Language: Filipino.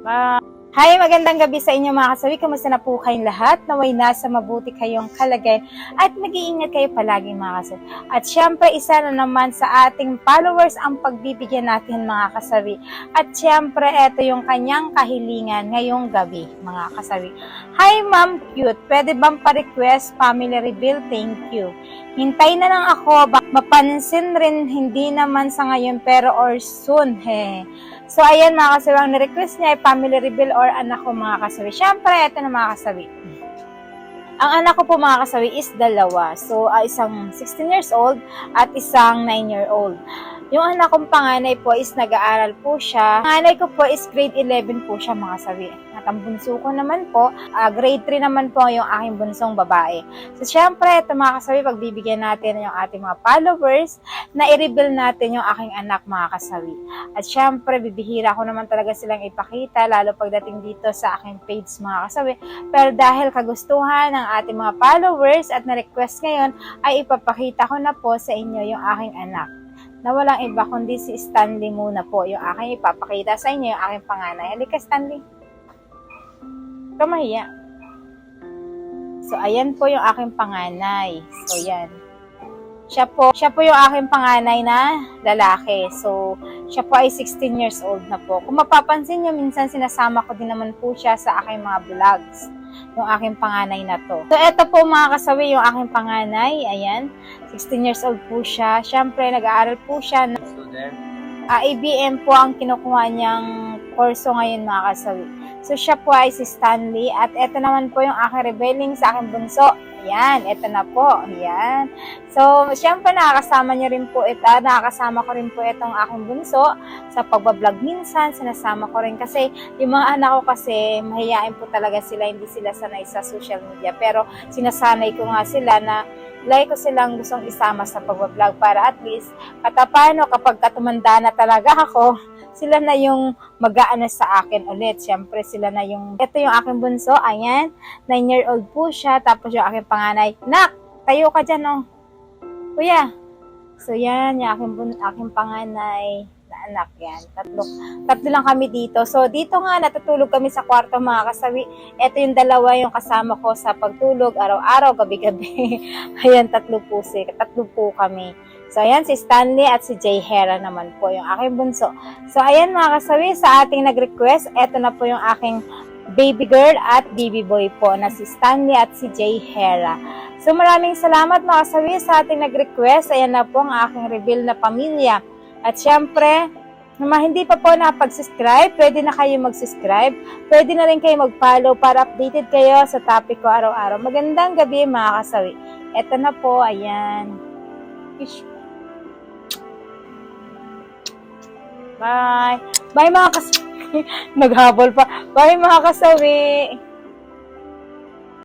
Bye! Hi, magandang gabi sa inyo mga kasawi. Kamusta na po kayong lahat? Naway nasa mabuti kayong kalagayan at mag-iingat kayo palagi mga kasawi. At syempre, isa na naman sa ating followers ang pagbibigyan natin mga kasawi. At syempre, ito yung kanyang kahilingan ngayong gabi mga kasawi. Hi Ma'am Cute, pwede bang pa-request family reveal? Thank you. Hintay na lang ako, mapansin rin hindi naman sa ngayon pero or soon. So, ayan mga kasawi, ang na-request niya ay family reveal or anak ko mga kasawi. Siyempre, ito na mga kasawi. Ang anak ko po mga kasawi is dalawa. So, isang 16 years old at isang 9-year-old. Yung anak kong panganay po is nag-aaral po siya. Ang nanay ko po is grade 11 po siya mga kasawi. At ang bunso ko naman po, grade 3 naman po yung aking bunsong babae. So, syempre, ito mga kasawi, pagbibigyan natin yung ating mga followers na i-reveal natin yung aking anak mga kasawi. At syempre, bibihira ko naman talaga silang ipakita, lalo pagdating dito sa aking page mga kasawi. Pero dahil kagustuhan ng ating mga followers at na-request ngayon, ay ipapakita ko na po sa inyo yung aking anak. Na walang iba kundi si Stanley muna po yung aking ipapakita sa inyo yung aking panganay. Halika Stanley. Kamahiya. So, ayan po yung aking panganay. So, yan. Siya po yung aking panganay na lalaki. So, siya po ay 16 years old na po. Kung mapapansin nyo, minsan sinasama ko din naman po siya sa aking mga vlogs. Yung aking panganay na to. So, eto po mga kasawi, yung aking panganay. Ayan. 16 years old po siya. Siyempre, nag-aaral po siya. ABM po ang kinukuha niyang kurso ngayon mga kasawi. So, siya po ay si Stanley. At eto naman po yung aking revealing sa aking bunso. Ayan, eto na po. Ayan. So, siyempre nakakasama ko rin po itong aking bunso sa pagbablog minsan. Sinasama ko rin kasi yung mga anak ko kasi mahihain po talaga sila. Hindi sila sanay sa social media. Pero sinasanay ko nga sila na like ko silang gustong isama sa pagbablog para at least katapano kapag katumanda na talaga ako, sila na yung mag-aano sa akin ulit. Siyempre, sila na yung... Ito yung aking bunso. Ayan. 9-year-old po siya. Tapos yung aking panganay. Nak! Tayo ka dyan, oh. Kuya. So, yan. Yung aking panganay na anak. Yan. Tatlo lang kami dito. So, dito nga, natutulog kami sa kwarto, mga kasawi. Ito yung dalawa yung kasama ko sa pagtulog. Araw-araw, gabi-gabi. Ayan, tatlo po kami. So, ayan, si Stanley at si Jay Hera naman po yung aking bunso. So, ayan mga kasawi, sa ating nag-request, eto na po yung aking baby girl at baby boy po na si Stanley at si Jay Hera. So, maraming salamat mga kasawi sa ating nag-request. Ayan na po ang aking reveal na pamilya. At syempre, hindi pa po nakapag-subscribe, pwede na kayo mag-subscribe. Pwede na rin kayo mag-follow para updated kayo sa topic ko araw-araw. Magandang gabi mga kasawi. Eto na po, ayan. Bye! Bye mga kasawi! Naghabol pa. Bye mga kasawi!